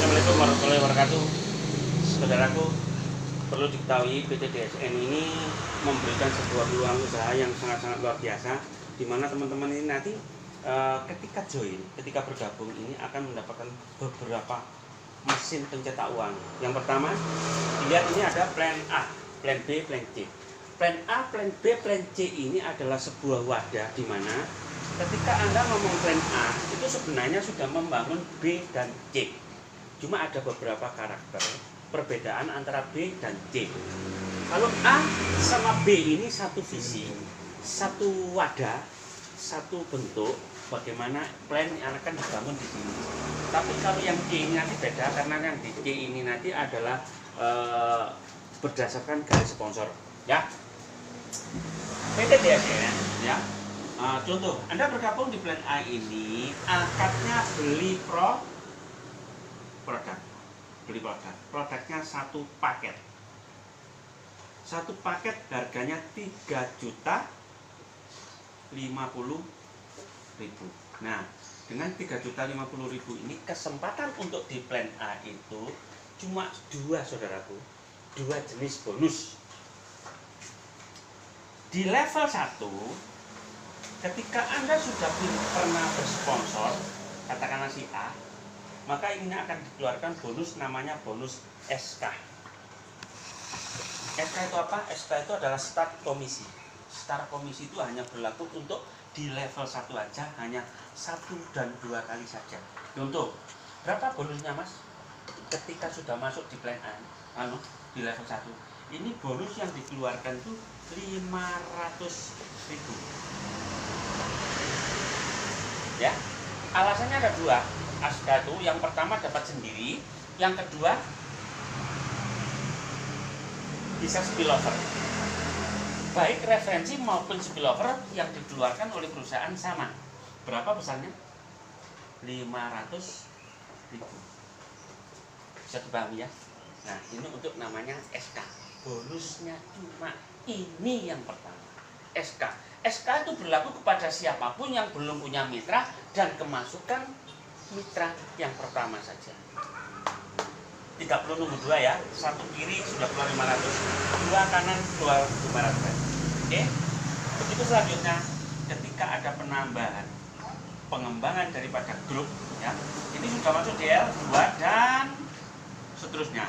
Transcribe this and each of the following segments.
Assalamualaikum warahmatullahi wabarakatuh. Saudaraku, perlu diketahui PT DSN ini memberikan sebuah peluang usaha yang sangat-sangat luar biasa, di mana teman-teman ini nanti ketika join, ketika bergabung ini akan mendapatkan beberapa mesin pencetak uang. Yang pertama, dilihat ini ada plan A, plan B, plan C. Plan A, plan B, plan C ini adalah sebuah wadah di mana ketika Anda ngomong plan A itu sebenarnya sudah membangun B dan C. Cuma ada beberapa karakter perbedaan antara B dan C. Kalau A sama B ini satu visi, satu wadah, satu bentuk bagaimana plan yang akan dibangun di sini. Tapi kalau yang C ini nanti beda, karena yang di C ini nanti adalah berdasarkan garis sponsor, ya. PT DSN, ya. Contoh, Anda bergabung di plan A ini, akadnya beli produk. Produknya satu paket. Satu paket harganya 3.050.000. Nah, dengan 3.050.000 ini kesempatan untuk di plan A itu cuma dua, saudaraku. Dua jenis bonus. Di level 1, ketika Anda sudah pernah bersponsor, katakanlah si A, maka ini akan dikeluarkan bonus namanya bonus SK. SK itu apa? SK itu adalah start komisi. Start komisi itu hanya berlaku untuk di level 1 aja, hanya 1 dan 2 kali saja. Contoh, berapa bonusnya Mas? Ketika sudah masuk di plan A, di level 1, ini bonus yang dikeluarkan itu 500.000. Ya, alasannya ada dua. SK itu yang pertama dapat sendiri, yang kedua bisa spillover. Baik referensi maupun spillover yang dikeluarkan oleh perusahaan sama. Berapa besarnya? 500.000. Bisa dipahami ya? Nah, ini untuk namanya SK. Bonusnya cuma ini yang pertama. SK. SK itu berlaku kepada siapapun yang belum punya mitra dan kemasukan mitra yang pertama saja. Tidak perlu nunggu dua ya. Satu kiri sudah keluar 500, dua kanan keluar 500. Oke. Begitu selanjutnya, ketika ada penambahan pengembangan daripada grup, ya, ini sudah masuk DL2 dan seterusnya.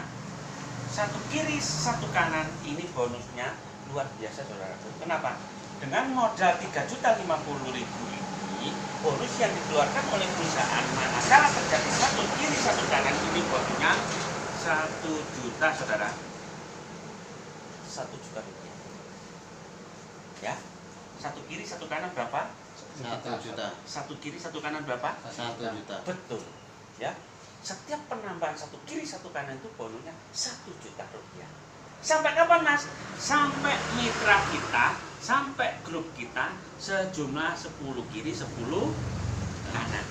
Satu kiri, satu kanan, ini bonusnya luar biasa, saudara. Kenapa? Dengan modal 3.050.000 ini, bonus yang dikeluarkan oleh perusahaan manakala terjadi satu kiri satu kanan, ini bonusnya 1 juta, saudara. 1 juta rupiah. Ya, satu kiri satu kanan berapa? 1 juta. Satu kiri satu kanan berapa? 1 juta. Betul. Ya, setiap penambahan satu kiri satu kanan itu bonusnya 1 juta rupiah. Sampai kapan Mas? Sampai mitra kita, sampai grup kita sejumlah 10 kiri 10 kanan.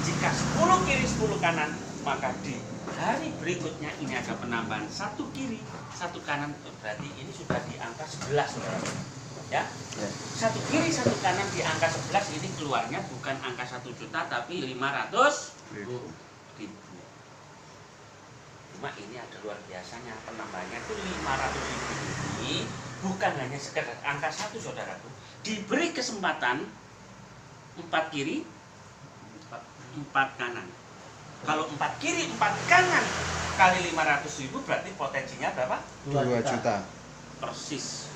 Jika 10 kiri 10 kanan, maka di hari berikutnya ini ada penambahan 1 kiri 1 kanan, berarti ini sudah di angka 11, saudara. Ya, 1 kiri 1 kanan di angka 11, ini keluarnya bukan angka 1 juta tapi 500.000. Cuma ini ada luar biasanya, penambahannya itu 500.000 ini bukan hanya sekedar angka 1, saudaraku. Diberi kesempatan 4 kiri 4 kanan. Kalau 4 kiri 4 kanan kali 500.000 berarti potensinya berapa? 2 juta. Persis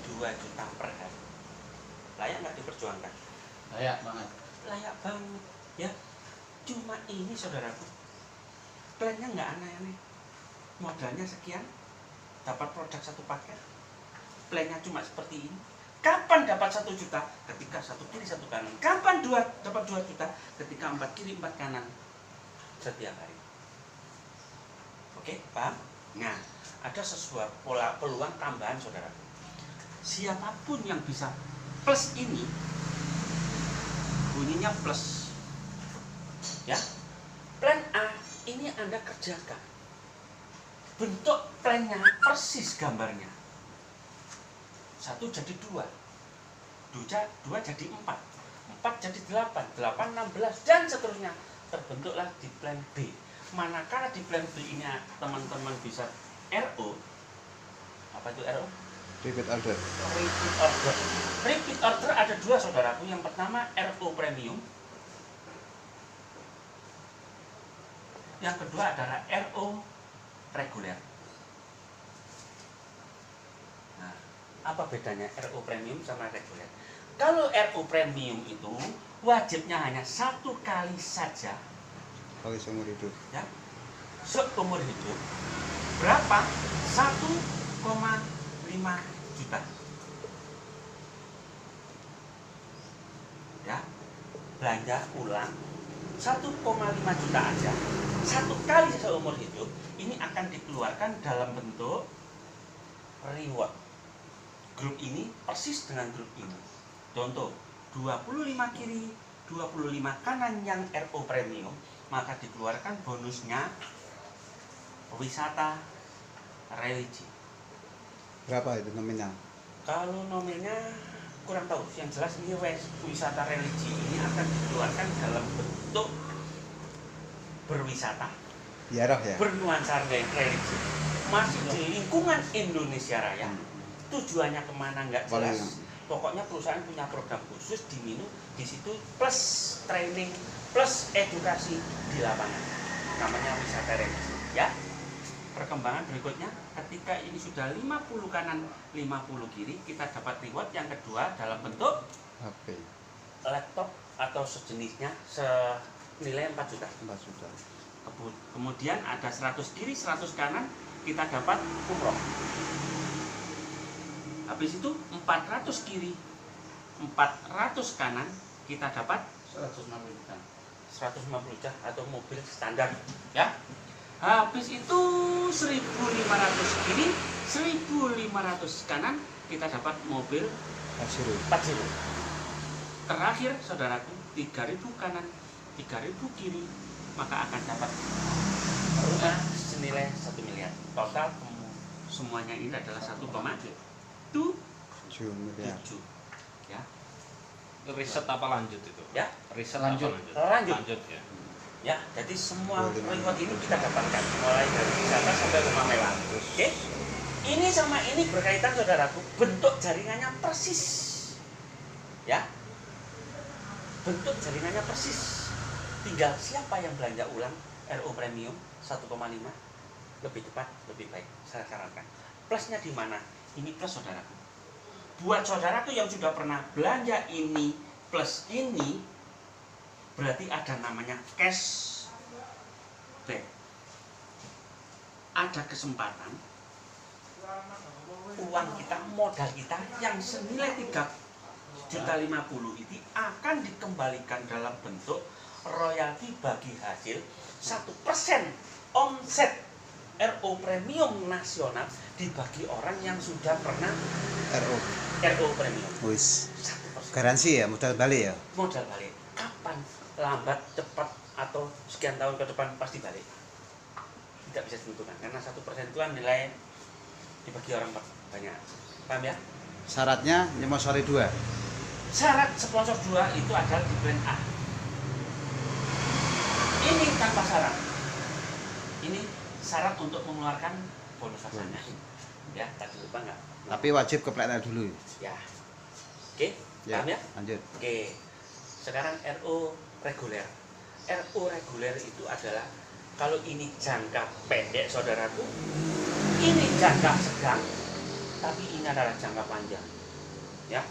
2 juta per hari. Layak nggak diperjuangkan? Layak banget. Layak banget, ya. Cuma ini, saudaraku, plannya nggak aneh-aneh. Modalnya sekian, dapat produk satu paket. Plannya cuma seperti ini. Kapan dapat 1 juta? Ketika 1 kiri 1 kanan. Kapan dapat 2 juta? Ketika 4 kiri 4 kanan setiap hari. Oke, paham? Nah, ada sesuatu peluang tambahan, saudaraku. Siapapun yang bisa plus ini, bunyinya plus. Ya, plan A ini Anda kerjakan. Bentuk plannya persis gambarnya. 1 jadi 2, 2 jadi 4, jadi 8, 8, 16, dan seterusnya. Terbentuklah di plan B. Manakala di plan B ini teman-teman bisa RO. Apa itu RO? Repeat order. Repeat order. Repeat order ada dua, saudaraku. Yang pertama RO premium. Yang kedua adalah RO reguler. Nah, apa bedanya RO premium sama reguler? Kalau RO premium itu wajibnya hanya 1 kali saja. Kali seumur hidup. Ya, seumur hidup. Berapa? 1,5 juta. Ya, belanja ulang 1,5 juta aja. 1 kali seumur hidup ini akan dikeluarkan dalam bentuk reward. Grup ini persis dengan grup ini. Contoh, 25 kiri, 25 kanan yang RO premium, maka dikeluarkan bonusnya wisata religi. Berapa itu nominal? Kalau nominalnya kurang tahu, yang jelas ini wisata religi ini akan dikeluarkan dalam bentuk berwisata, Ziarah ya? bernuansa religi, masih di lingkungan Indonesia Raya. Tujuannya kemana nggak jelas. Pokoknya perusahaan punya program khusus di Minu, di situ plus training, plus edukasi di lapangan. Namanya wisata religi. Ya. Perkembangan berikutnya, ketika ini sudah 50 kanan, 50 kiri, kita dapat reward yang kedua dalam bentuk HP. laptop atau sejenisnya senilai 4 juta. 4 juta. Kemudian ada 100 kiri, 100 kanan, kita dapat umroh. Habis itu 400 kiri, 400 kanan, kita dapat 150 juta. 150 juta atau mobil standar. Ya. Habis itu 1.500 kiri, 1.500 kanan, kita dapat mobil Pajero. Terakhir, saudaraku, 3.000 kanan, 3.000 kiri, maka akan dapat rumah senilai 1 miliar. Total semuanya ini adalah 1,7 miliar. Ya. Riset apa lanjut itu? Ya. Riset Lanjut. apa lanjut ya. Ya, jadi semua reward ini kita dapatkan mulai dari wisata sampai rumah mewah. Oke? Ini sama ini berkaitan, saudaraku, bentuk jaringannya persis. Ya. Bentuk jaringannya persis. Tinggal siapa yang belanja ulang RO premium 1,5 lebih cepat, lebih baik. Saya sarankan. Plusnya di mana? Ini plus, saudaraku. Buat saudaraku yang sudah pernah belanja ini plus ini, berarti ada namanya cash back. Ada kesempatan uang kita, modal kita yang senilai 3,50 juta ini akan dikembalikan dalam bentuk royalti bagi hasil 1% omset RO premium nasional dibagi orang yang sudah pernah RO premium. Wis. 1%. Garansi ya, modal balik ya? Modal balik. Kapan? Lambat, cepat, atau sekian tahun ke depan pasti balik. Tidak bisa ditentukan karena 1% itu kan nilai dibagi orang banyak. Paham ya? Syaratnya nyemosori 2. Syarat sponsor 2 itu adalah di plan A. Ini tanpa syarat. Ini syarat untuk mengeluarkan bonus rasanya. Ya, tadi lupa nggak? Tapi wajib ke plan A dulu. Ya. Oke, Ya, paham ya? lanjut. Oke. Sekarang RO reguler. RO reguler itu adalah kalau ini jangka pendek, saudaraku, ini jangka sedang, tapi ini adalah jangka panjang. Ya,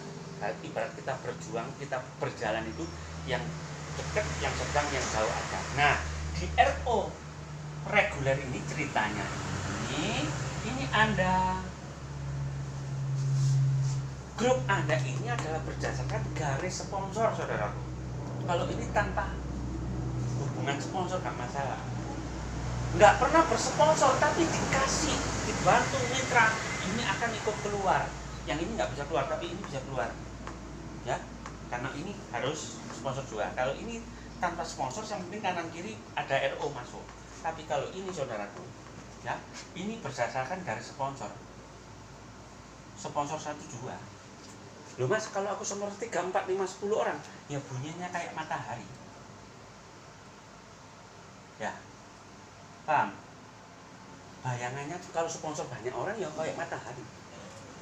ibarat kita berjuang, kita berjalan itu yang dekat, yang sedang, yang jauh ada. Nah, di RO reguler ini ceritanya ini Anda, grup Anda ini adalah berdasarkan garis sponsor, saudaraku. Kalau ini tanpa hubungan sponsor nggak masalah. Nggak pernah bersponsor tapi dikasih, dibantu mitra, ini akan ikut keluar. Yang ini nggak bisa keluar tapi ini bisa keluar. Ya, karena ini harus sponsor juga. Kalau ini tanpa sponsor, yang penting kanan kiri ada RO masuk. Tapi kalau ini, saudaraku, ya, ini berdasarkan garis sponsor. Sponsor 1 2. Loh Mas, kalau aku nomor 3, 4, 5, 10 orang, ya bunyinya kayak matahari. Ya, paham? Bayangannya kalau sponsor banyak orang ya kayak matahari.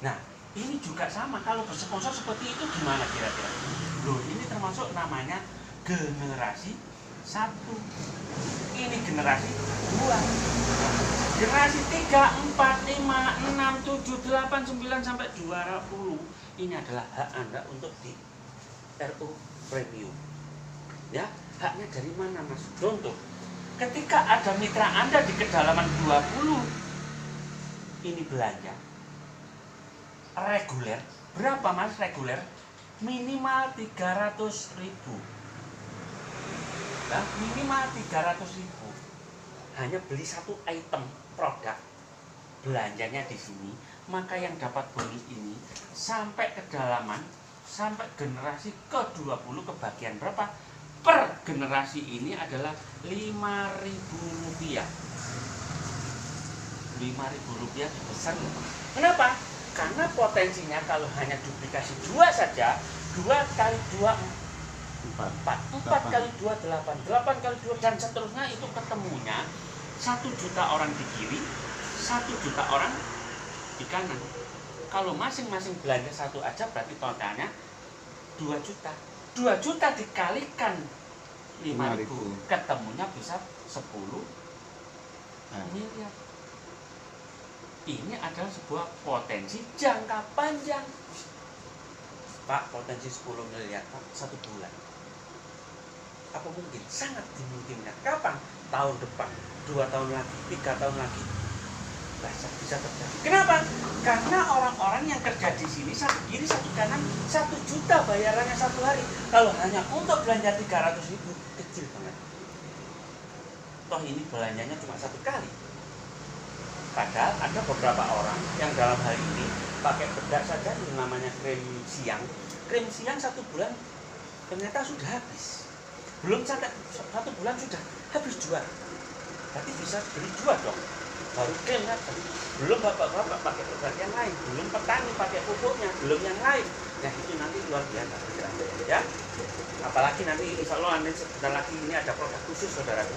Nah, ini juga sama, kalau bersponsor seperti itu gimana kira-kira? Loh, ini termasuk namanya generasi 1. Ini generasi 2. Generasi 3, 4, 5, 6, 7, 8, 9 sampai 20. Ini adalah hak Anda untuk di RU Premium. Ya, haknya dari mana Mas? Contoh, ketika ada mitra Anda di kedalaman 20, ini belanja reguler. Berapa Mas reguler? Minimal 300.000. Nah, minimal 300.000. Hanya beli satu item produk, belanjanya di sini, maka yang dapat bonus ini sampai kedalaman, sampai generasi ke-20 kebagian berapa? Per generasi ini adalah Rp5.000. Rp5.000 besar loh. Kenapa? Karena potensinya kalau hanya duplikasi 2 saja, 2 kali 2 4 kali 2 8, 8 kali 2 dan seterusnya, itu ketemunya 1 juta orang di kiri, 1 juta orang di kanan. Kalau masing-masing belanja satu aja berarti totalnya 2 juta. 2 juta dikalikan 5.000, ketemunya bisa 10 miliar. Ini adalah sebuah potensi jangka panjang. Pak, potensi 10 miliar Pak, 1 bulan. Apa mungkin? Sangat dimungkinkan. Kapan? Tahun depan, 2 tahun lagi, 3 tahun lagi. Bisa terjadi. Kenapa? Karena orang-orang yang kerja di sini satu kiri satu kanan 1 juta bayarannya satu hari. Kalau hanya untuk belanja 300.000, kecil banget. Toh ini belanjanya cuma 1 kali. Padahal ada beberapa orang yang dalam hal ini pakai bedak saja yang namanya krim siang. Krim siang 1 bulan ternyata sudah habis. Belum sampai 1 bulan sudah habis 2. Berarti bisa beli 2 dong. Baru krim kan? Belum bapak-bapak pakai produk yang lain, belum petani pakai pupuknya, belum yang lain. Nah itu nanti luar biasa ya. Apalagi nanti insya Allah nanti sebentar lagi ini ada produk khusus saudaraku.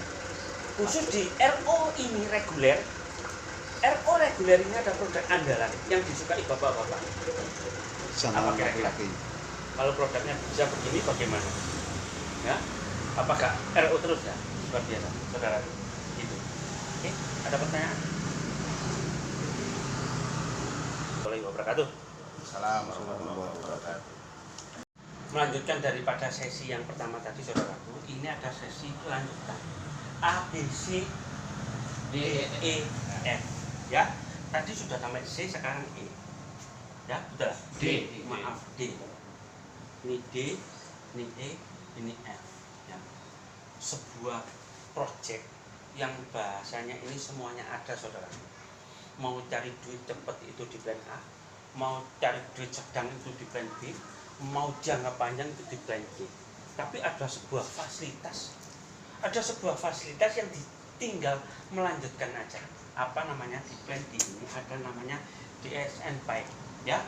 Khusus di RO ini reguler. RO reguler ini ada produk andalan yang disukai bapak-bapak. Apa kira-kira? Kalau produknya bisa begini bagaimana? Ya, apakah RO terus ya? Luar biasa saudara. Itu. Oke, ada pertanyaan? Assalamualaikum wabarakatuh. Assalamualaikum warahmatullahi wabarakatuh. Melanjutkan daripada sesi yang pertama tadi saudaraku, ini ada sesi lanjutan A, B, C, D, E, F. Ya, tadi sudah sampai C, sekarang E. Ya, betul lah. D. Maaf, D. Ini D, ini E, ini F. Ya. Sebuah project yang bahasanya ini semuanya ada saudara. Mau cari duit cepat itu di plan A, mau cari duit sedang itu di plan B, mau jangka panjang itu di plan C. Tapi ada sebuah fasilitas, yang tinggal melanjutkan aja. Apa namanya di plan D ini ada namanya DSN Pay. Ya,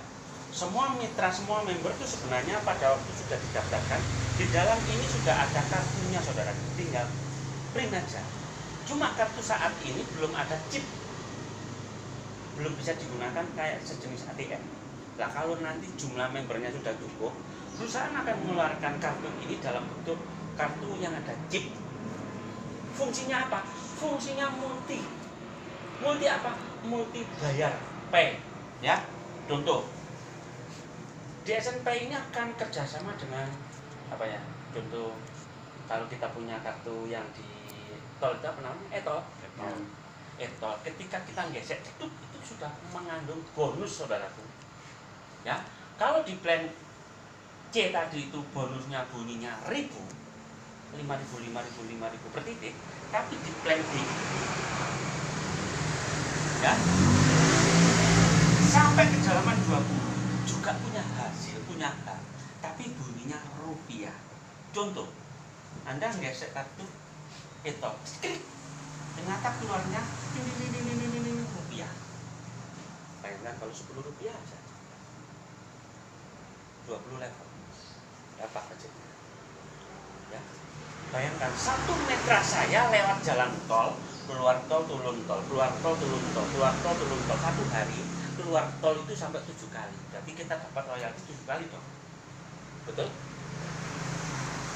semua mitra, semua member itu sebenarnya pada waktu sudah didaftarkan, di dalam ini sudah ada kartunya saudara, tinggal print aja. Cuma kartu saat ini belum ada chip, belum bisa digunakan kayak sejenis ATM. Nah kalau nanti jumlah membernya sudah cukup, perusahaan akan mengeluarkan kartu ini dalam bentuk kartu yang ada chip. Fungsinya apa? Fungsinya multi apa? Multi bayar, pay. Ya, contoh DSN Pay ini akan kerjasama dengan apa ya? Contoh kalau kita punya kartu yang di tol itu apa namanya? E-tol. E-tol. Ketika kita gesek itu sudah mengandung bonus saudaraku. Ya, kalau di plan C tadi itu bonusnya bunyinya 1.000, 5.000 per titik, tapi di plan D ya sampai kedalaman 20 juga punya hasil, punya hak, tapi bunyinya rupiah. Contoh, Anda gesek kartu itu, klik, ternyata keluarnya rupiah. Bayangkan kalau 10 rupiah aja. 20 level. Dapat budgetnya. Ya. Bayangkan 1 meter saya lewat jalan tol, keluar tol turun tol, keluar tol turun tol, keluar tol turun tol, 1 hari keluar tol itu sampai 7 kali. Berarti kita dapat royalti 7 kali dong. Betul?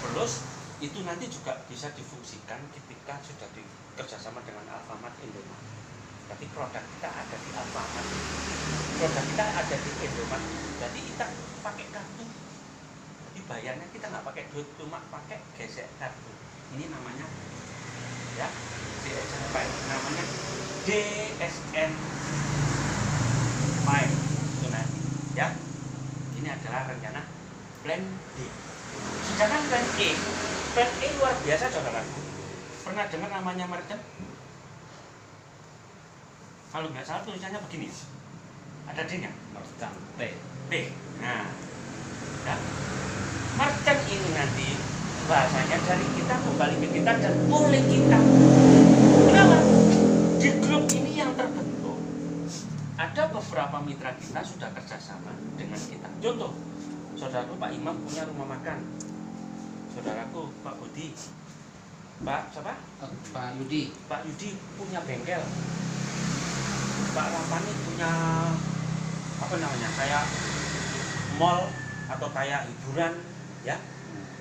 Plus itu nanti juga bisa difungsikan ketika sudah kerjasama dengan Alfamart Indomaret. Berarti produk kita ada di Alfamart, produk kita ada di Indomaret. Berarti kita pakai kartu. Jadi bayarnya kita nggak pakai duit, cuma pakai gesek kartu. Ini namanya ya namanya DSN Mile itu nanti ya. Ini adalah rencana plan D. Sedangkan plan E luar biasa saudaraku. Pernah dengar namanya merchant? Kalau nggak salah tulisannya begini, ada D-nya. Merchant T. T. Nah, ya. Merchant ini nanti bahasanya dari kita kembali ke kita dan oleh kita. Kenapa? Di grup ini yang terbentuk ada beberapa mitra kita sudah kerjasama dengan kita. Contoh, saudaraku Pak Imam punya rumah makan, saudaraku Pak Budi, Pak siapa? Pak Yudi. Pak Yudi punya bengkel, Pak Rapani punya apa namanya, kayak mall atau kayak hiburan ya.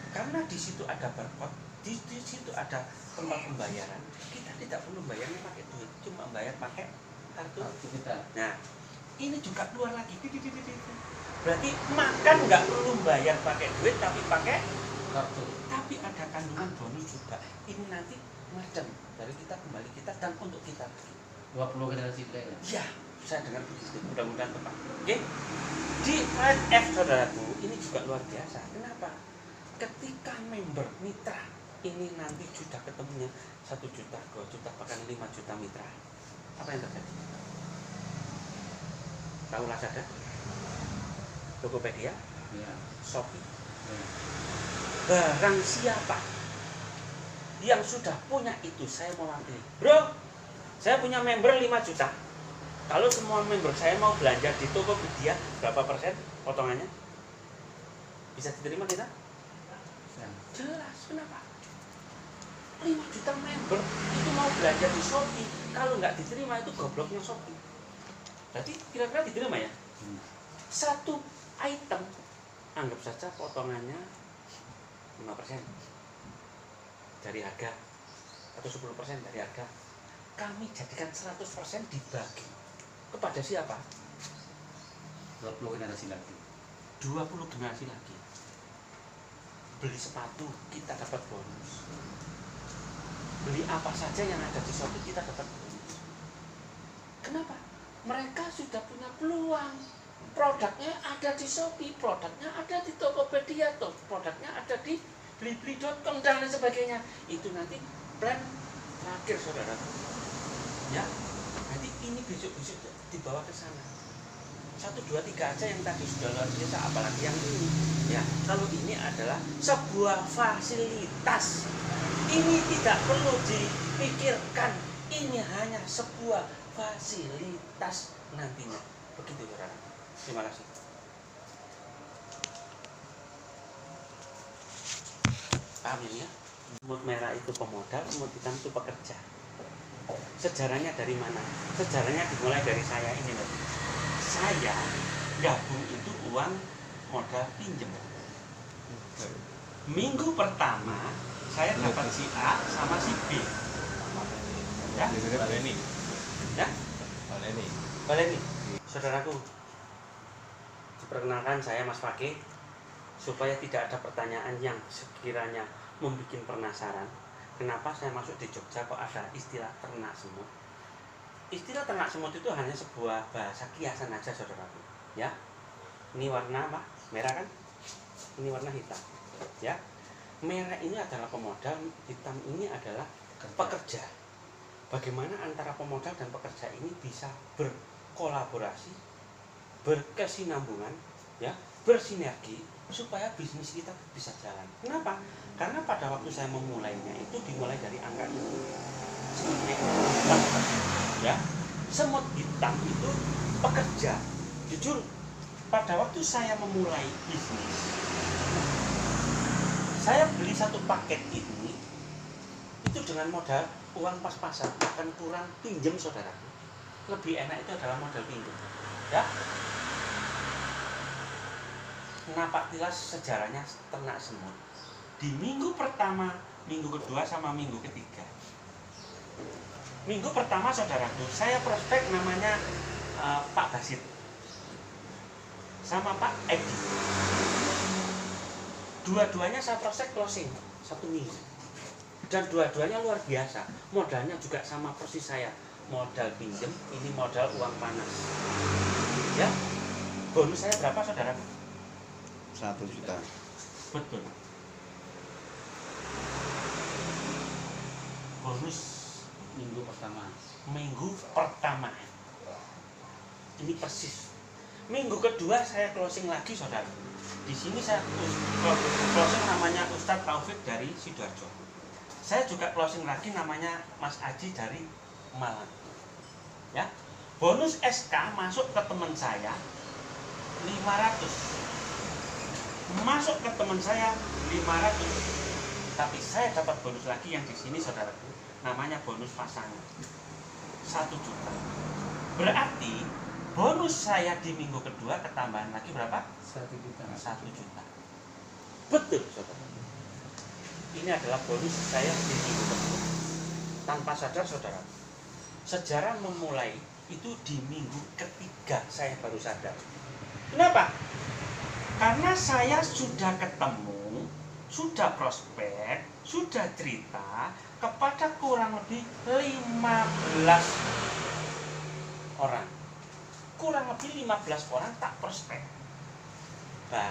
Karena di situ ada barcode, di situ ada tempat pembayaran. Kita tidak perlu bayarnya pakai duit, cuma bayar pakai kartu kita. Nah, ini juga keluar lagi. Berarti makan nggak perlu bayar pakai duit, tapi pakai Kartu. tapi ada kandungan bonus juga. Ini nanti merchant dari kita kembali kita dan untuk kita. 20 generasi T ya? Ya, saya dengar begitu. Mudah-mudahan tepat. Oke. Di plan F saudaraku ini juga luar biasa. Kenapa? Ketika member mitra ini nanti sudah ketemunya 1 juta, 2 juta, bahkan 5 juta mitra, apa yang terjadi? Tahu Lazada, Tokopedia, Iya. Shopee, Ya. barang siapa yang sudah punya itu, saya mau ambil. Bro, saya punya member 5 juta. Kalau semua member saya mau belanja di Tokopedia, berapa persen potongannya? Bisa diterima kita? Ya. Jelas, kenapa? 5 juta member itu mau belanja di Shopee, kalau nggak diterima itu gobloknya Shopee. Berarti kira-kira diterima ya? Satu item, anggap saja potongannya 5% dari harga atau 10% dari harga. Kami jadikan 100% dibagi kepada siapa? 20 generasi lagi. 20 generasi lagi. Beli sepatu kita dapat bonus. Beli apa saja yang ada di Shopee kita dapat bonus. Kenapa? Mereka sudah punya peluang. Produknya ada di Shopee, produknya ada di Tokopedia, produknya ada di blibli.com dan lain sebagainya. Itu nanti plan terakhir saudara. Ya, nanti ini besok-besok dibawa ke sana. 1, 2, 3 aja yang tadi sudah luar biasa, apalagi yang ini. Ya, kalau ini adalah sebuah fasilitas. Ini tidak perlu dipikirkan. Ini hanya sebuah fasilitas nantinya. Begitu saudara. Terima kasih. Paham ini ya? Semut merah itu pemodal, semut hitam itu pekerja. Sejarahnya dari mana? Sejarahnya dimulai dari saya ini loh. Saya gabung itu uang modal pinjem. Minggu pertama saya dapat si A sama si B. Ya? Baleni. Ya? Baleni. Baleni. Saudaraku, perkenalkan saya Mas Fakih. Supaya tidak ada pertanyaan yang sekiranya membuat penasaran, kenapa saya masuk di Jogja kok ada istilah ternak semut. Istilah ternak semut itu hanya sebuah bahasa kiasan aja saudaraku. Ya, ini warna apa? Merah kan? Ini warna hitam. Ya, merah ini adalah pemodal, hitam ini adalah pekerja. Bagaimana antara pemodal dan pekerja ini bisa berkolaborasi, berkesinambungan, ya, bersinergi supaya bisnis kita bisa jalan. Kenapa? Karena pada waktu saya memulainya itu dimulai dari angka ini. Semut hitam, ya, semut hitam itu pekerja. Jujur, pada waktu saya memulai bisnis, saya beli satu paket ini itu dengan modal uang pas-pasan, bahkan kurang pinjem saudara. Lebih enak itu adalah modal pinjem. Ya. Napak tilas sejarahnya ternak semut. Di minggu pertama, minggu kedua sama minggu ketiga. Minggu pertama saudaraku, saya prospek namanya Pak Basit sama Pak Edi. Dua-duanya saya prospek closing 1 minggu. Dan dua-duanya luar biasa. Modalnya juga sama persis saya. Modal pinjem, ini modal uang panas. Ya. Bonus saya berapa saudara? 1 juta. Betul. Bonus Minggu pertama. minggu pertama. Ini persis. Minggu kedua saya closing lagi saudara. Di sini saya closing namanya Ustadz Taufik dari Sidoarjo. Saya juga closing lagi namanya Mas Aji dari Malang. Ya. Bonus SK masuk ke teman saya 500. Masuk ke teman saya 500. Tapi saya dapat bonus lagi yang di sini saudaraku, namanya bonus pasangan 1 juta. Berarti bonus saya di minggu kedua ketambahan lagi berapa? 1 juta. 1 juta. Betul saudara. Ini adalah bonus saya di minggu kedua. Tanpa sadar saudara, sejarah memulai itu di minggu ketiga saya baru sadar. Kenapa? Karena saya sudah ketemu, sudah prospek, sudah cerita kepada kurang lebih 15 orang. Kurang lebih 15 orang tak prospek. Bah,